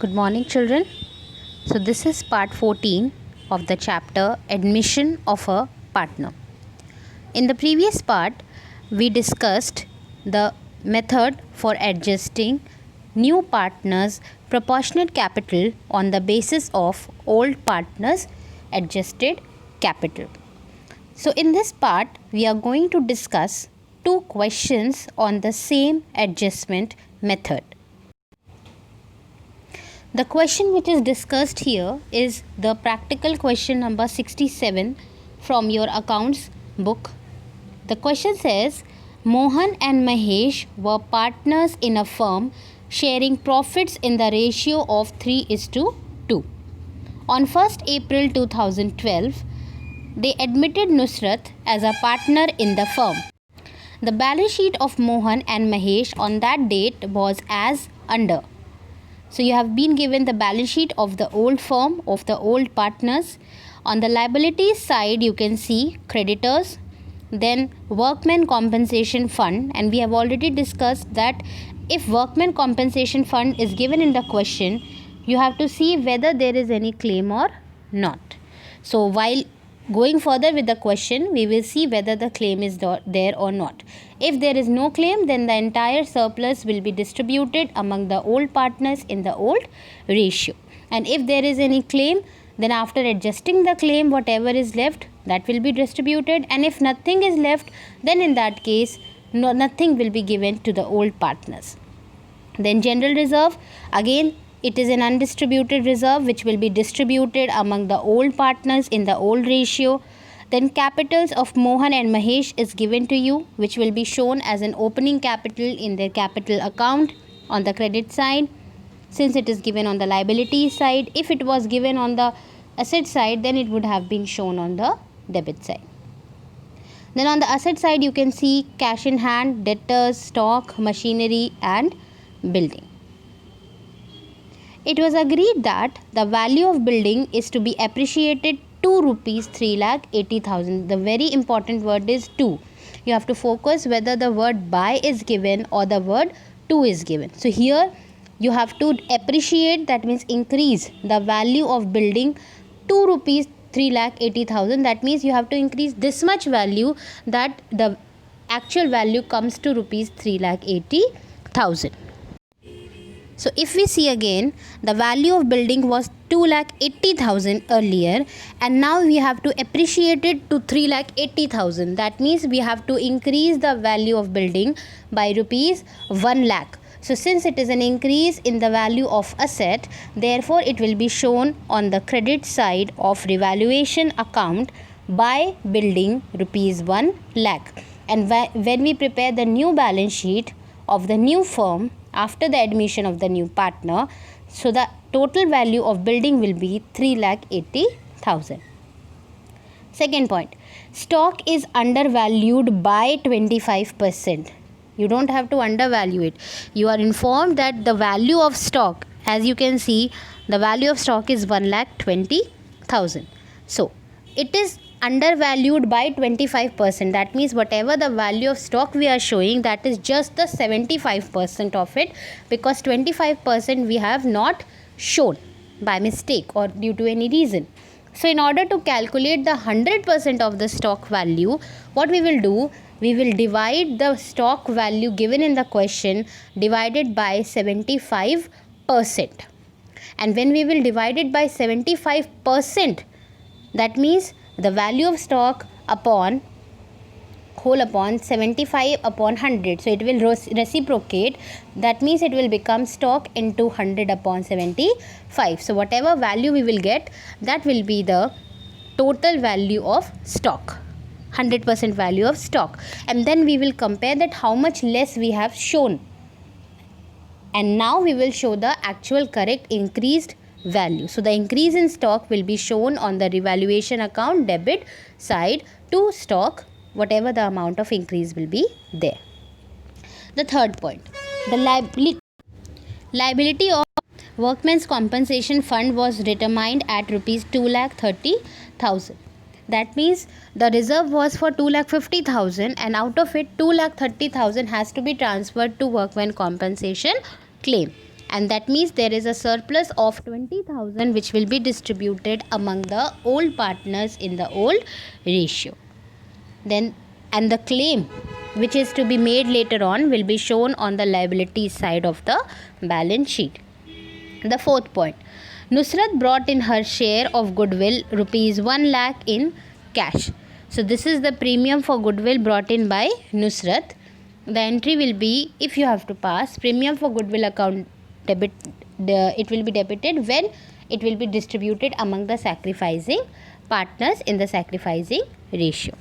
Good morning, children. So, this is part 14 of the chapter Admission of a Partner. In the previous part, we discussed the method for adjusting new partners' proportionate capital on the basis of old partners' adjusted capital. So, in this part, we are going to discuss two questions on the same adjustment method. The question which is discussed here is the practical question number 67 from your accounts book. The question says, Mohan and Mahesh were partners in a firm sharing profits in the ratio of 3:2. On 1st April 2012, they admitted Nusrat as a partner in the firm. The balance sheet of Mohan and Mahesh on that date was as under. So you have been given the balance sheet of the old firm, of the old partners. On the liabilities side, you can see creditors, then workmen compensation fund, and we have already discussed that if workmen compensation fund is given in the question, you have to see whether there is any claim or not. So while going further with the question, we will see whether the claim is there or not. If there is no claim, then the entire surplus will be distributed among the old partners in the old ratio. And if there is any claim, then after adjusting the claim, whatever is left, that will be distributed. And if nothing is left, then in that case, nothing will be given to the old partners. Then general reserve, again, it is an undistributed reserve which will be distributed among the old partners in the old ratio. Then capitals of Mohan and Mahesh is given to you, which will be shown as an opening capital in their capital account on the credit side, since it is given on the liability side. If it was given on the asset side, then it would have been shown on the debit side. Then on the asset side, you can see cash in hand, debtors, stock, machinery and building. It was agreed that the value of building is to be appreciated to rupees 3,80,000. The very important word is to. You have to focus whether the word by is given or the word to is given. So here you have to appreciate, that means increase the value of building to rupees 3,80,000. That means you have to increase this much value that the actual value comes to rupees 3,80,000. So if we see again, the value of building was 2,80,000 earlier, and now we have to appreciate it to 3,80,000. That means we have to increase the value of building by rupees 1 lakh. So since it is an increase in the value of asset, therefore it will be shown on the credit side of revaluation account by building rupees 1 lakh. And when we prepare the new balance sheet of the new firm after the admission of the new partner, so the total value of building will be 3,80,000. Second point, stock is undervalued by 25%. You don't have to undervalue it. You are informed that the value of stock, as you can see, the value of stock is 1,20,000. So it is undervalued by 25%. That means whatever the value of stock we are showing, that is just the 75% of it, because 25% we have not shown by mistake or due to any reason. So in order to calculate the 100% of the stock value, what we will do, we will divide the stock value given in the question divided by 75%. And when we will divide it by 75%, that means the value of stock upon 75 upon 100. So it will reciprocate. That means it will become stock into 100 upon 75. So whatever value we will get, that will be the total value of stock, 100% value of stock. And then we will compare that how much less we have shown. And now we will show the actual correct increased value. So the increase in stock will be shown on the revaluation account debit side to stock, whatever the amount of increase will be there. The third point, the liability of workmen's compensation fund was determined at rupees 2,30,000. That means the reserve was for 2,50,000, and out of it 2,30,000 has to be transferred to workmen compensation claim. and that means there is a surplus of 20,000 which will be distributed among the old partners in the old ratio. Then, and the claim which is to be made later on will be shown on the liability side of the balance sheet. The fourth point, Nusrat brought in her share of goodwill rupees 1 lakh in cash. So this is the premium for goodwill brought in by Nusrat. The entry will be, if you have to pass, premium for goodwill account debit, it will be debited when it will be distributed among the sacrificing partners in the sacrificing ratio.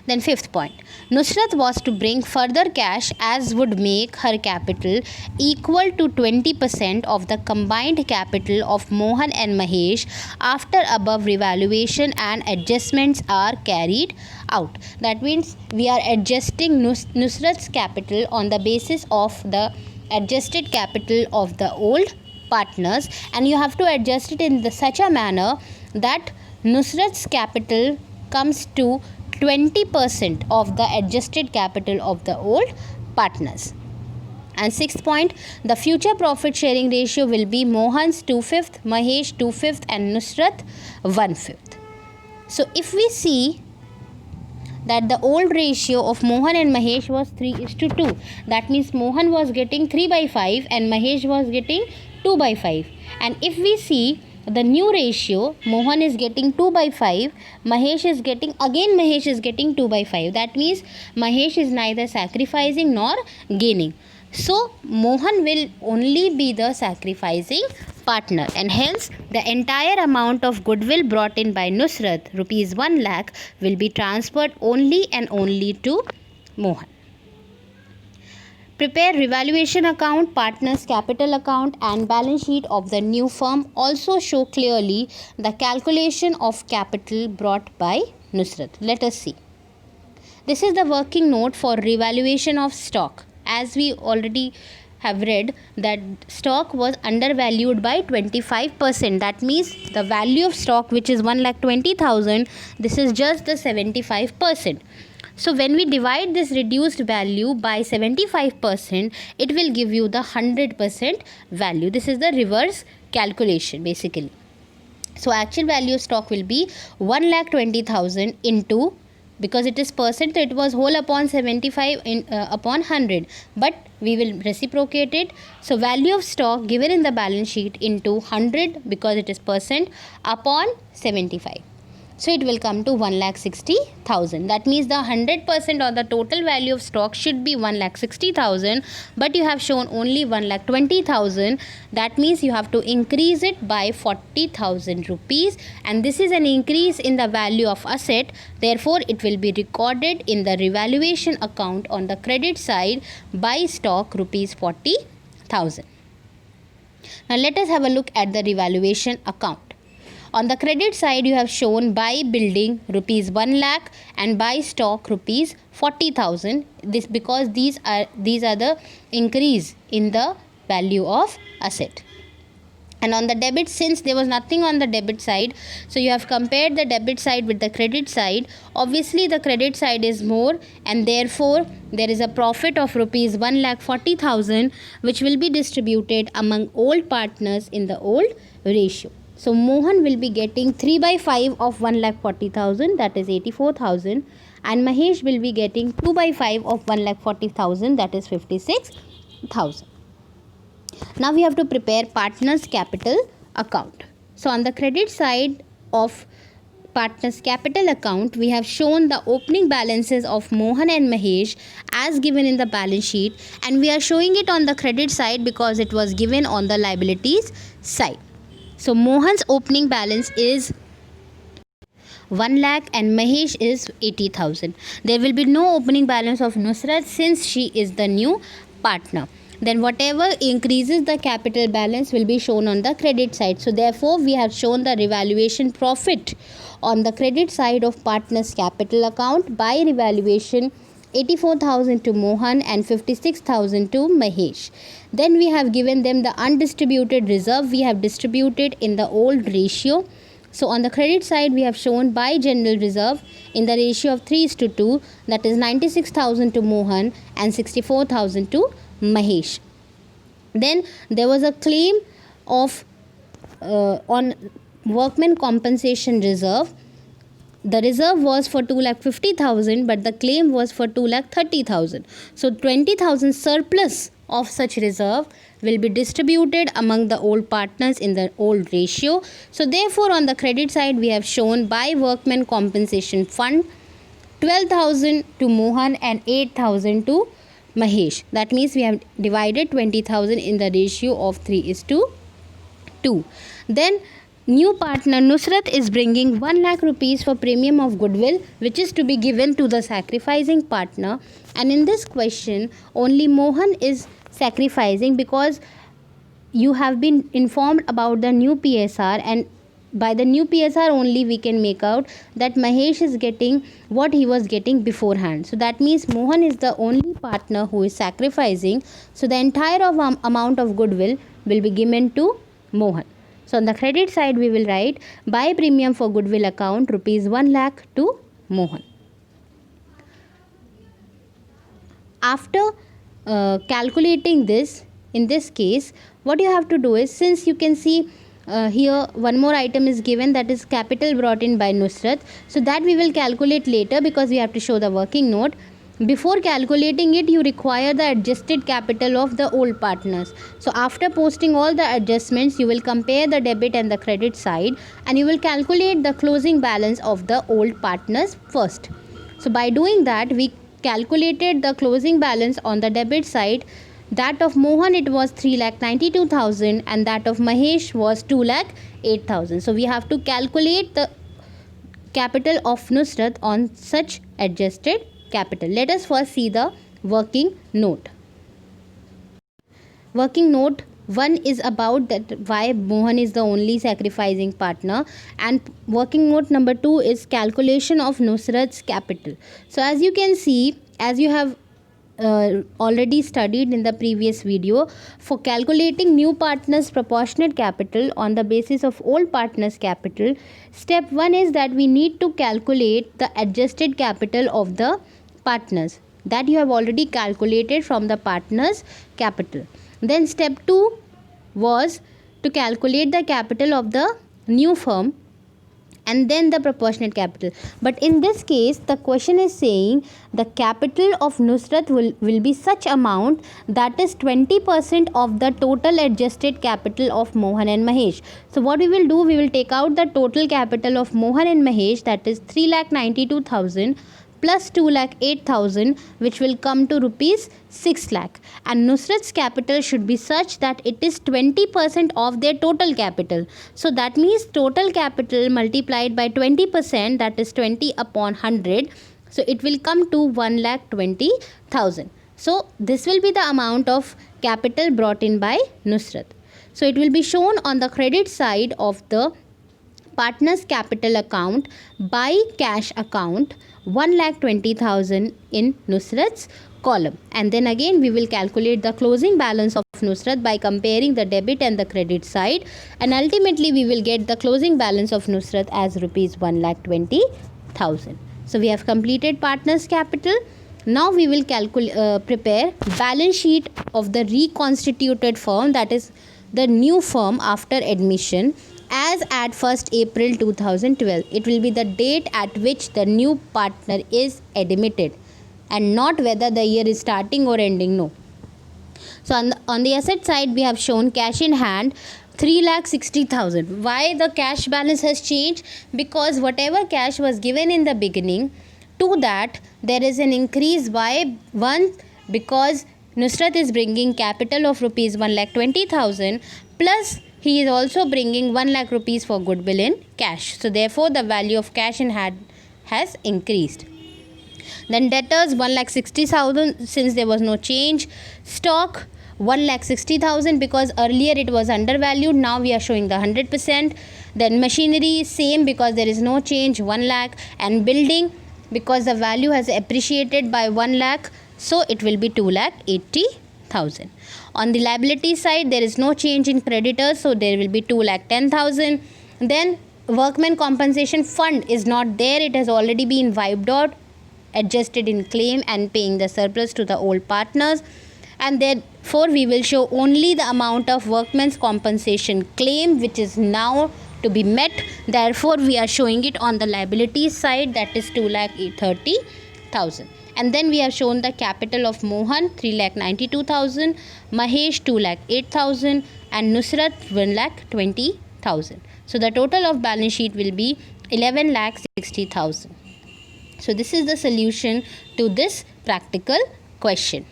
Then fifth point, Nusrat was to bring further cash as would make her capital equal to 20% of the combined capital of Mohan and Mahesh after above revaluation and adjustments are carried out. That means we are adjusting Nusrat's capital on the basis of the adjusted capital of the old partners, and you have to adjust it in such a manner that Nusrat's capital comes to 20% of the adjusted capital of the old partners. And sixth point, the future profit sharing ratio will be Mohan's 2/5, Mahesh 2/5 and Nusrat 1/5. So if we see that the old ratio of Mohan and Mahesh was 3:2, that means Mohan was getting 3/5 and Mahesh was getting 2/5. And if we see the new ratio, Mohan is getting 2/5, Mahesh is getting 2/5. That means Mahesh is neither sacrificing nor gaining. So Mohan will only be the sacrificing partner, and hence the entire amount of goodwill brought in by Nusrat, rupees 1 lakh, will be transferred only and only to Mohan. Prepare revaluation account, partners capital account and balance sheet of the new firm also show clearly the calculation of capital brought by Nusrat. Let us see. This is the working note for revaluation of stock. As we already have read that stock was undervalued by 25%. That means the value of stock, which is 1,20,000, this is just the 75%. So when we divide this reduced value by 75%, it will give you the 100% value. This is the reverse calculation basically. So actual value of stock will be 1,20,000 into, because it is percent, so it was whole upon 75 upon 100, but we will reciprocate it. So value of stock given in the balance sheet into 100, because it is percent, upon 75. So it will come to 1,60,000. That means the 100% of the total value of stock should be 1,60,000, but you have shown only 1,20,000. That means you have to increase it by 40,000 rupees, and this is an increase in the value of asset. Therefore, it will be recorded in the revaluation account on the credit side by stock rupees 40,000. Now let us have a look at the revaluation account. On the credit side, you have shown buy building rupees 1 lakh and buy stock rupees 40,000. This because these are the increase in the value of asset. And on the debit, since there was nothing on the debit side, so you have compared the debit side with the credit side. Obviously the credit side is more, and therefore there is a profit of rupees 1,40,000 which will be distributed among old partners in the old ratio. So Mohan will be getting 3/5 of 1,40,000, that is 84,000, and Mahesh will be getting 2/5 of 1,40,000, that is 56,000. Now we have to prepare partners capital account. So on the credit side of partners capital account, we have shown the opening balances of Mohan and Mahesh as given in the balance sheet, and we are showing it on the credit side because it was given on the liabilities side. So Mohan's opening balance is 1 lakh and Mahesh is 80,000. There will be no opening balance of Nusrat since she is the new partner. Then whatever increases the capital balance will be shown on the credit side. So therefore we have shown the revaluation profit on the credit side of partners capital account by revaluation 84,000 to Mohan and 56,000 to Mahesh. Then we have given them the undistributed reserve. We have distributed in the old ratio. So on the credit side, we have shown by general reserve in the ratio of 3:2, that is 96,000 to Mohan and 64,000 to Mahesh. Then there was a claim of on workmen compensation reserve. The reserve was for 2,50,000, but the claim was for 2,30,000. So 20,000 surplus of such reserve will be distributed among the old partners in the old ratio. So therefore, on the credit side, we have shown by workmen compensation fund 12,000 to Mohan and 8,000 to Mahesh. That means we have divided 20,000 in the ratio of 3:2. Then new partner Nusrat is bringing 1 lakh rupees for premium of goodwill, which is to be given to the sacrificing partner. And in this question, only Mohan is sacrificing because you have been informed about the new PSR, and by the new PSR only we can make out that Mahesh is getting what he was getting beforehand. So that means Mohan is the only partner who is sacrificing. So the entire amount of goodwill will be given to Mohan. So on the credit side, we will write buy premium for goodwill account rupees 1 lakh to Mohan. After calculating this, in this case, what you have to do is, since you can see here one more item is given, that is capital brought in by Nusrat. So that we will calculate later because we have to show the working note. Before calculating it, you require the adjusted capital of the old partners. So after posting all the adjustments, you will compare the debit and the credit side, and you will calculate the closing balance of the old partners first. So by doing that, we calculated the closing balance on the debit side. That of Mohan, it was 3,92,000, and that of Mahesh was 2,08,000. So we have to calculate the capital of Nusrat on such adjusted capital. Let us first see the working note. Working note 1 is about that why Mohan is the only sacrificing partner, and working note number 2 is calculation of Nusrat's capital. So as you can see, as you have already studied in the previous video, for calculating new partners proportionate capital on the basis of old partners capital, step 1 is that we need to calculate the adjusted capital of the partners that you have already calculated from the partners capital. Then step 2 was to calculate the capital of the new firm and then the proportionate capital. But in this case, the question is saying the capital of Nusrat will be such amount that is 20% of the total adjusted capital of Mohan and Mahesh. So what we will do, we will take out the total capital of Mohan and Mahesh, that is 3,92,000 plus 2,08,000, which will come to rupees 6 lakh. And Nusrat's capital should be such that it is 20% of their total capital. So that means total capital multiplied by 20%, that is 20 upon 100. So it will come to 1,20,000. So this will be the amount of capital brought in by Nusrat. So it will be shown on the credit side of the partners capital account by cash account 1,20,000 in Nusrat's column. And then again we will calculate the closing balance of Nusrat by comparing the debit and the credit side, and ultimately we will get the closing balance of Nusrat as rupees 1,20,000. So we have completed partners capital. Now we will prepare balance sheet of the reconstituted firm, that is the new firm after admission, as at 1st April 2012. It will be the date at which the new partner is admitted and not whether the year is starting or ending. No. So on the asset side, we have shown cash in hand 3,60,000. Why the cash balance has changed? Because whatever cash was given in the beginning, to that there is an increase by 1, because Nusrat is bringing capital of rupees 1,20,000 plus he is also bringing 1 lakh rupees for goodwill in cash. So therefore the value of cash in hand has increased. Then debtors 1,60,000 since there was no change. Stock 1,60,000 because earlier it was undervalued, now we are showing the 100%. Then machinery same because there is no change, 1 lakh. And building, because the value has appreciated by 1 lakh, so it will be 2,80,000. On the liability side, there is no change in creditors, so there will be 2,10,000. Then workmen compensation fund is not there, it has already been wiped out, adjusted in claim and paying the surplus to the old partners. And their therefore we will show only the amount of workmen's compensation claim which is now to be met. Therefore we are showing it on the liabilities side, that is 2,30,000. And then we have shown the capital of Mohan 3,92,000, Mahesh 2,08,000 and Nusrat 1,20,000. So the total of balance sheet will be 11,60,000. So this is the solution to this practical question.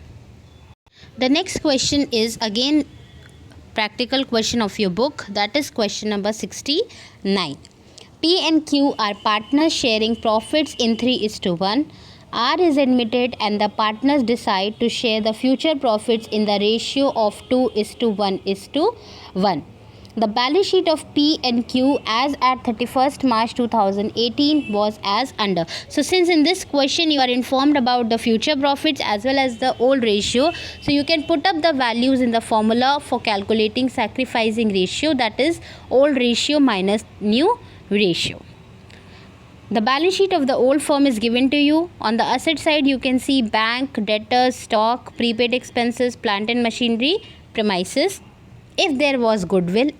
The next question is again practical question of your book, that is question number 69. P and Q are partners sharing profits in 3:1. R is admitted and the partners decide to share the future profits in the ratio of 2:1:1. The balance sheet of P and Q as at 31st March 2018 was as under. So since in this question you are informed about the future profits as well as the old ratio, so you can put up the values in the formula for calculating sacrificing ratio, that is old ratio minus new ratio. The balance sheet of the old firm is given to you. On the asset side you can see bank, debtors, stock, prepaid expenses, plant and machinery, premises. If there was goodwill,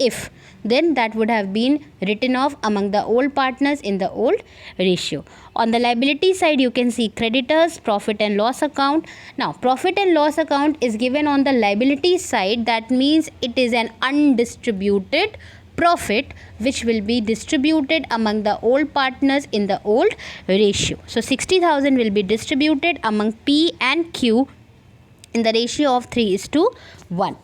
then that would have been written off among the old partners in the old ratio. On the liability side you can see creditors, profit and loss account. Now profit and loss account is given on the liability side, that means it is an undistributed profit which will be distributed among the old partners in the old ratio. So 60,000 will be distributed among P and Q in the ratio of 3:1.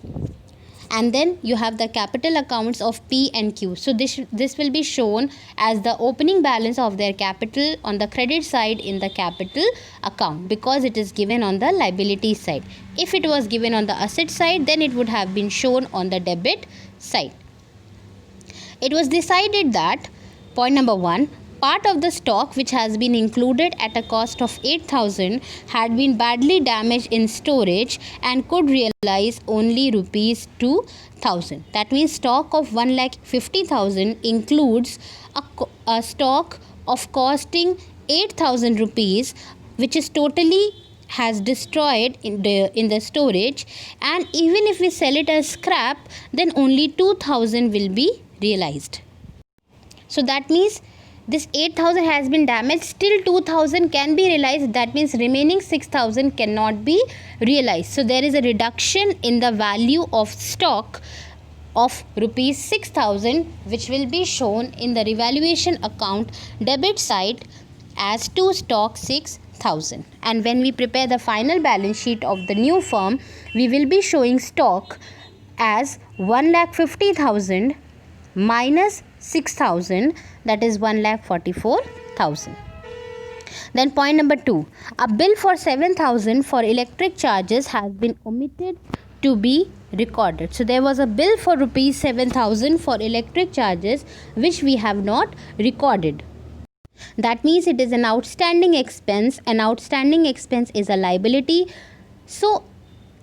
And then you have the capital accounts of P and Q. So this will be shown as the opening balance of their capital on the credit side in the capital account, because it is given on the liability side. If it was given on the asset side, then it would have been shown on the debit side. It was decided that, point number 1, part of the stock which has been included at a cost of 8,000 had been badly damaged in storage and could realize only rupees 2,000. That means stock of 1,50,000 includes a stock of costing 8,000 rupees, which is totally has destroyed in the storage, and even if we sell it as scrap, then only 2,000 will be realized. So that means this 8,000 has been damaged, still 2,000 can be realized. That means remaining 6,000 cannot be realized. So there is a reduction in the value of stock of rupees 6,000, which will be shown in the revaluation account debit side as to stock 6,000. And when we prepare the final balance sheet of the new firm, we will be showing stock as 1,50,000 minus 6,000, that is 1,44,000. Then point number 2, a bill for 7,000 for electric charges has been omitted to be recorded. So there was a bill for rupees 7,000 for electric charges which we have not recorded. That means it is an outstanding expense. An outstanding expense is a liability. So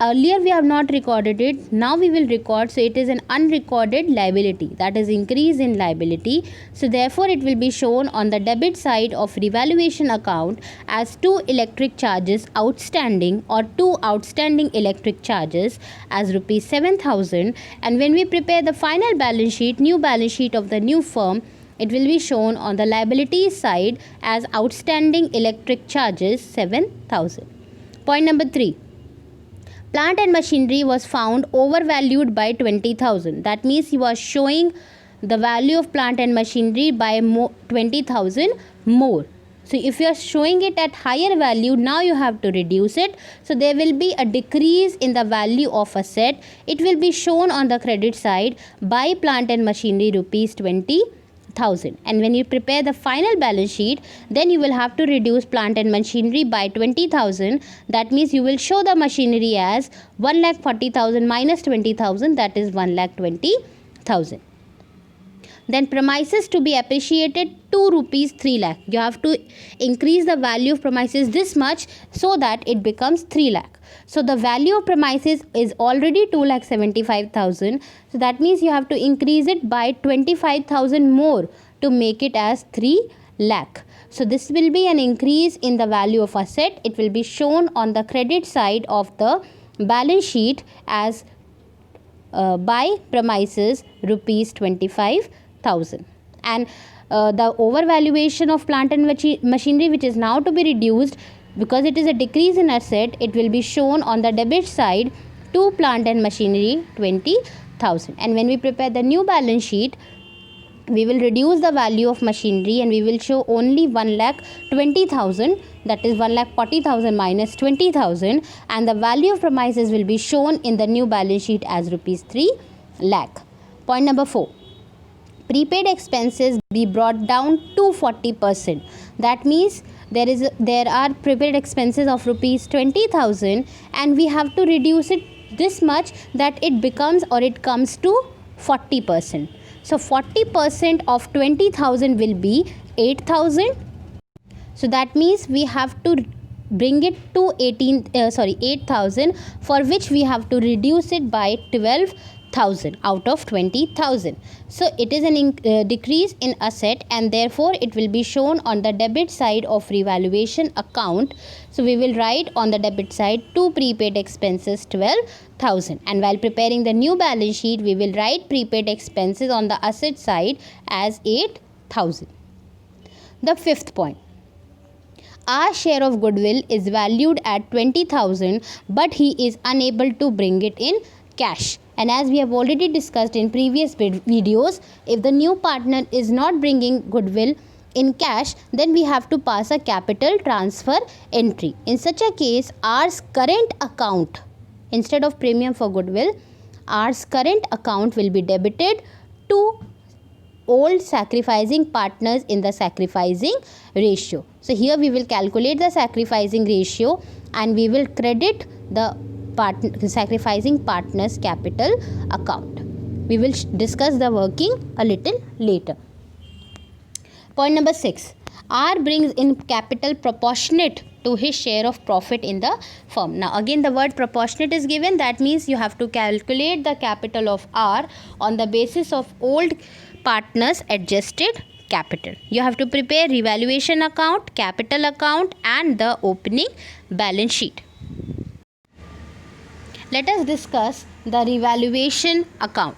earlier we have not recorded it, now we will record. So it is an unrecorded liability, that is increase in liability. So therefore it will be shown on the debit side of revaluation account as 2 electric charges outstanding, or 2 outstanding electric charges as rupees 7,000. And when we prepare the final balance sheet, new balance sheet of the new firm, it will be shown on the liability side as outstanding electric charges 7,000. Point number 3, plant and machinery was found overvalued by 20,000. That means you are showing the value of plant and machinery by 20,000 more. So if you are showing it at higher value, now you have to reduce it. So there will be a decrease in the value of asset. It will be shown on the credit side by plant and machinery rupees 20,000. And when you prepare the final balance sheet, then you will have to reduce plant and machinery by 20,000. That means you will show the machinery as 1,40,000 minus 20,000, that is 1,20,000. Then premises to be appreciated 2 rupees 3 lakh. You have to increase the value of premises this much so that it becomes 3 lakh. So the value of premises is already 2,75,000. So that means you have to increase it by 25,000 more to make it as 3 lakh. So this will be an increase in the value of asset. It will be shown on the credit side of the balance sheet as by premises rupees 25,000. And the overvaluation of plant and machinery, which is now to be reduced because it is a decrease in asset, it will be shown on the debit side to plant and machinery 20,000. And when we prepare the new balance sheet, we will reduce the value of machinery and we will show only 1,20,000, that is 1,40,000 minus 20,000, and the value of premises will be shown in the new balance sheet as rupees 3 lakh. Point number 4. Prepaid expenses be brought down to 40%. That means there are prepaid expenses of rupees 20,000 and we have to reduce it this much that it becomes or it comes to 40%. So 40% of 20,000 will be 8,000. So that means we have to bring it to 8,000, for which we have to reduce it by 12,000 out of 20,000. So it is an decrease in asset and therefore it will be shown on the debit side of revaluation account. So we will write on the debit side to prepaid expenses 12,000, and while preparing the new balance sheet we will write prepaid expenses on the asset side as 8,000. The fifth point. Our share of goodwill is valued at 20,000 but he is unable to bring it in cash. And as we have already discussed in previous videos, if the new partner is not bringing goodwill in cash, then we have to pass a capital transfer entry. In such a case, ours current account, instead of premium for goodwill, ours current account will be debited to old sacrificing partners in the sacrificing ratio. So here we will calculate the sacrificing ratio and we will credit the sacrificing partners capital account. We will discuss the working a little later. Point number 6. R brings in capital proportionate to his share of profit in the firm. Now again the word proportionate is given. That means you have to calculate the capital of R on the basis of old partners adjusted capital. You have to prepare revaluation account, capital account and the opening balance sheet. Let us discuss the revaluation account.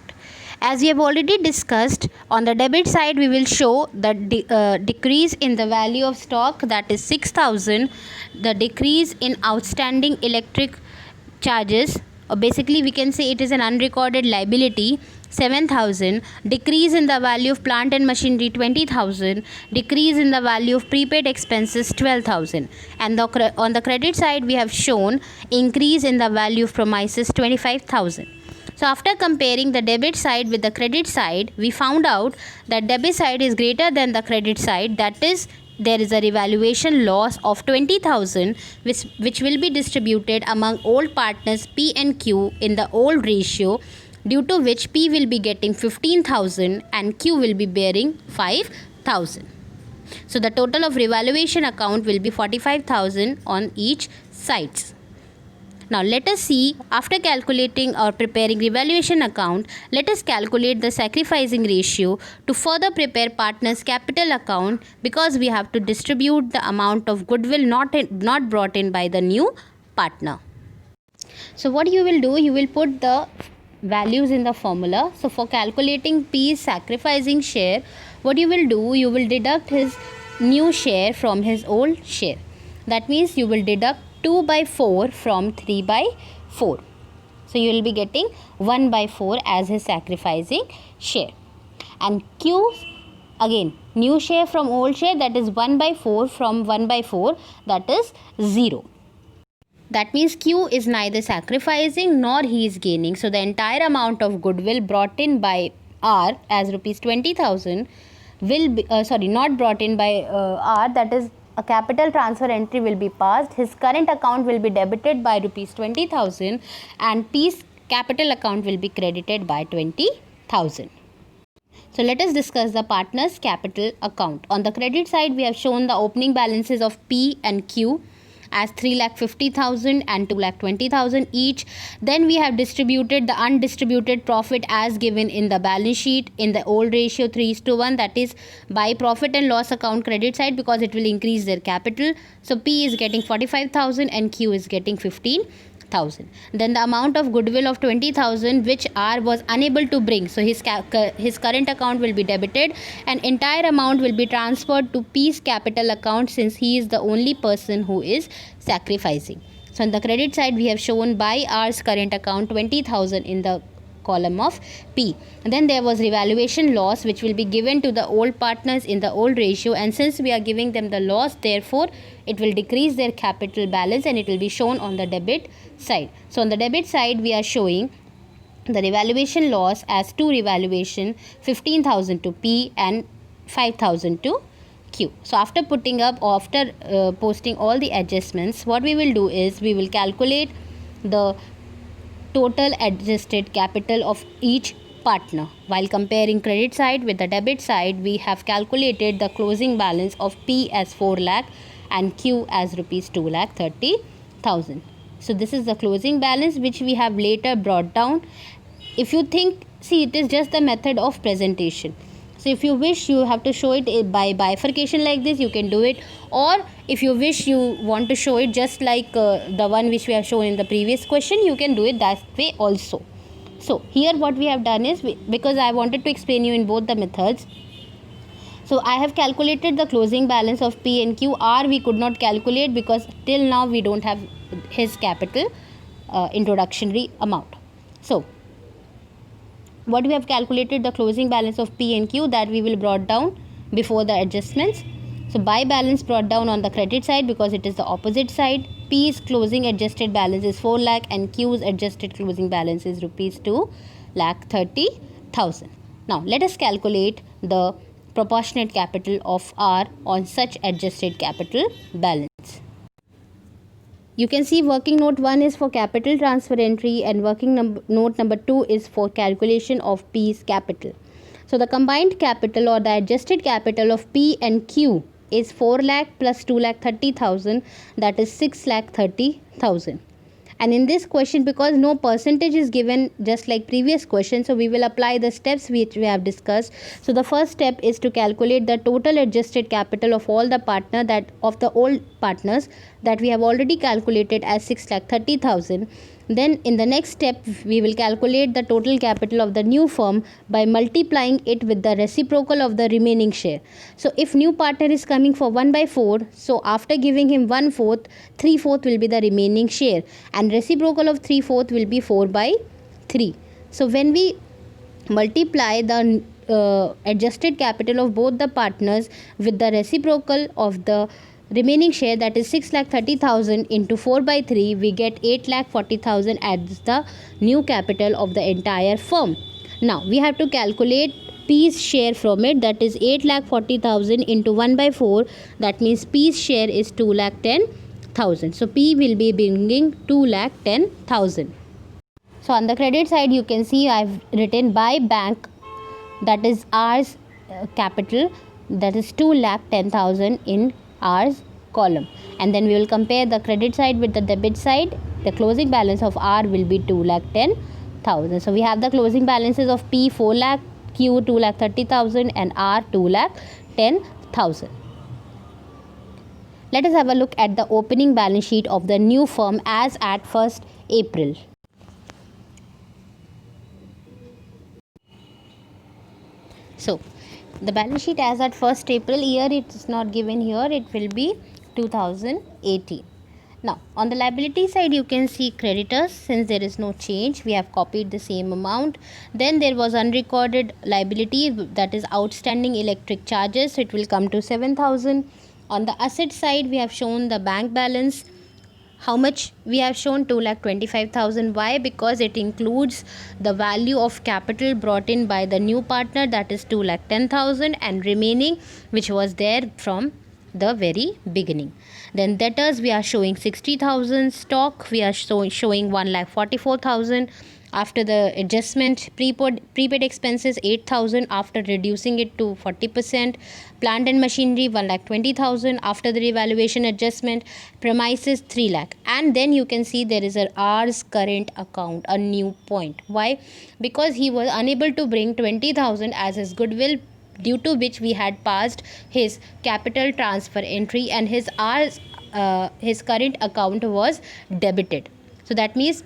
As we have already discussed, on the debit side we will show the decrease in the value of stock, that is 6,000, the decrease in outstanding electric charges, or basically we can say it is an unrecorded liability, 7,000, decrease in the value of plant and machinery 20,000, decrease in the value of prepaid expenses 12,000, and on the credit side we have shown increase in the value of premises 25,000. So after comparing the debit side with the credit side, we found out that debit side is greater than the credit side, that is there is a revaluation loss of 20,000 which will be distributed among old partners P and Q in the old ratio, due to which P will be getting 15,000 and Q will be bearing 5,000. So the total of revaluation account will be 45,000 on each sides. Now let us see, after calculating or preparing revaluation account, let us calculate the sacrificing ratio to further prepare partners capital account, because we have to distribute the amount of goodwill not brought in by the new partner. So what you will do, you will put the values in the formula. So for calculating P's sacrificing share, what you will do, you will deduct his new share from his old share. That means you will deduct 2 by 4 from 3 by 4. So you will be getting 1 by 4 as his sacrificing share. And Q, again new share from old share, that is 1 by 4 from 1 by 4, that is 0. That means Q is neither sacrificing nor he is gaining. So the entire amount of goodwill brought in by R as rupees 20,000 will be, not brought in by R, that is a capital transfer entry will be passed. His current account will be debited by rupees 20,000 and P's capital account will be credited by 20,000. So let us discuss the partners capital account. On the credit side, we have shown the opening balances of P and Q as 3,50,000 and 2,20,000 each. Then we have distributed the undistributed profit as given in the balance sheet in the old ratio 3:1, that is by profit and loss account credit side, because it will increase their capital. So P is getting 45,000 and Q is getting 15,000. Then the amount of goodwill of 20,000 which R was unable to bring, so his current account will be debited and entire amount will be transferred to P's capital account since he is the only person who is sacrificing. So on the credit side we have shown by R's current account 20,000 in the column of P. And then there was revaluation loss which will be given to the old partners in the old ratio, and since we are giving them the loss, therefore it will decrease their capital balance and it will be shown on the debit side. So on the debit side we are showing the revaluation loss as two revaluation, 15,000 to P and 5,000 to Q. So after posting all the adjustments, what we will do is we will calculate the total adjusted capital of each partner. While comparing credit side with the debit side, we have calculated the closing balance of P as 4 lakh and Q as rupees 2,30,000. So this is the closing balance which we have later brought down. If you think, see, it is just the method of presentation. So if you wish, you have to show it by bifurcation like this, you can do it, or if you wish you want to show it just like the one which we have shown in the previous question, you can do it that way also. So here what we have done is, because I wanted to explain you in both the methods, so I have calculated the closing balance of P and Q. R we could not calculate because till now we don't have his capital introductory amount. So what we have calculated the closing balance of P and Q, that we will brought down before the adjustments. So by balance brought down on the credit side because it is the opposite side. P's closing adjusted balance is 4 lakh and Q's adjusted closing balance is rupees 2,30,000. Now let us calculate the proportionate capital of R on such adjusted capital balance. You can see working note 1 is for capital transfer entry and working note number 2 is for calculation of P's capital. So the combined capital or the adjusted capital of P and Q is 4 lakh plus 2,30,000, that is 6,30,000. And in this question, because no percentage is given just like previous question, so we will apply the steps which we have discussed. So the first step is to calculate the total adjusted capital of all the partner, that of the old partners, that we have already calculated as 6,30,000. Then in the next step we will calculate the total capital of the new firm by multiplying it with the reciprocal of the remaining share. So if new partner is coming for 1/4, so after giving him 1/4, 3/4 will be the remaining share, and reciprocal of 3/4 will be 4/3. So when we multiply the adjusted capital of both the partners with the reciprocal of the remaining share, that is 6,30,000 into 4/3, we get 8,40,000 as the new capital of the entire firm. Now we have to calculate P's share from it, that is 8,40,000 into 1/4, that means P's share is 2,10,000. So P will be bringing 2,10,000. So on the credit side you can see I have written by bank, that is R's capital, that is 2,10,000 in R's column, and then we will compare the credit side with the debit side. The closing balance of R will be 2,10,000. So we have the closing balances of P 4 lakh, Q 2,30,000 and R 2,10,000. Let us have a look at the opening balance sheet of the new firm as at 1st April. So the balance sheet as at 1st April, year it is not given here, it will be 2018. Now on the liability side you can see creditors, since there is no change we have copied the same amount. Then there was unrecorded liability, that is outstanding electric charges, so it will come to 7,000. On the asset side we have shown the bank balance. How much we have shown? 2,25,000. Why? Because it includes the value of capital brought in by the new partner, that is 2,10,000, and remaining which was there from the very beginning. Then debtors we are showing 60,000. Stock we are showing 1,44,000. After the adjustment, prepaid expenses 8,000 after reducing it to 40%. Plant and machinery 1,20,000 after the revaluation adjustment. Premises 3 lakh. And then you can see there is a R's current account, a new point. Why? Because he was unable to bring 20,000 as his goodwill, due to which we had passed his capital transfer entry and his current account was debited. So So that means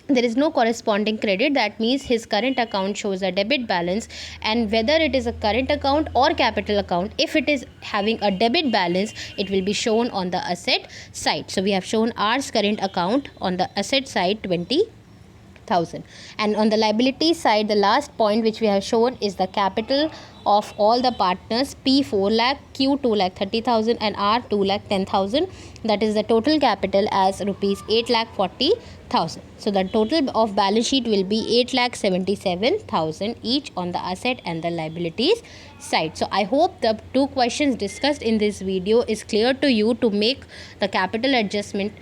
there is no corresponding credit. That means his current account shows a debit balance, and whether it is a current account or capital account, if it is having a debit balance, it will be shown on the asset side. So we have shown ours current account on the asset side 20,000, and on the liability side the last point which we have shown is the capital of all the partners. P 4 lakh, Q 2 lakh 30,000 and R 2 lakh 10,000. That is the total capital as rupees 8 lakh 40,000. So the total of balance sheet will be 8 lakh 77,000 each on the asset and the liabilities side. So I hope the two questions discussed in this video is clear to you to make the capital adjustment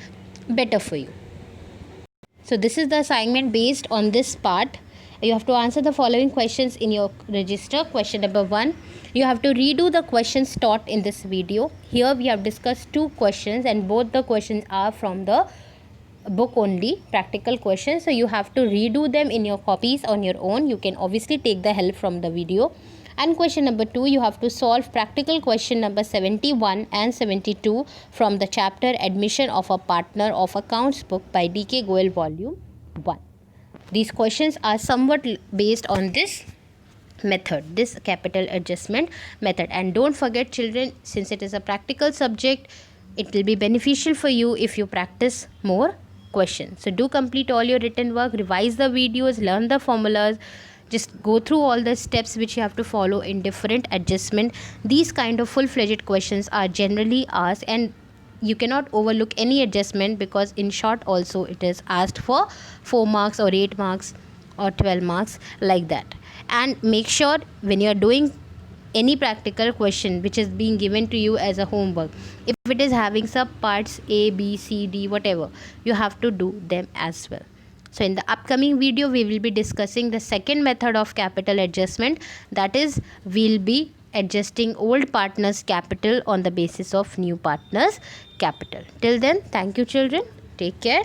better for you. So this is the assignment based on this part. You have to answer the following questions in your register. Question number 1, you have to redo the questions taught in this video. Here we have discussed two questions and both the questions are from the book only, practical questions. So you have to redo them in your copies on your own. You can obviously take the help from the video. And question number 2, you have to solve practical question number 71 and 72 from the chapter Admission of a Partner of Accounts book by D.K. Goyal volume 1. These questions are somewhat based on this method, this capital adjustment method. And don't forget children, since it is a practical subject, it will be beneficial for you if you practice more questions. So do complete all your written work, revise the videos, learn the formulas, just go through all the steps which you have to follow in different adjustment. These kind of full-fledged questions are generally asked, and you cannot overlook any adjustment because in short also it is asked for 4 marks or 8 marks or 12 marks like that. And make sure when you are doing any practical question which is being given to you as a homework, if it is having sub parts A, B, C, D, whatever, you have to do them as well. So in the upcoming video we will be discussing the second method of capital adjustment, that is we'll be adjusting old partners capital on the basis of new partners capital. Till then, thank you children, take care.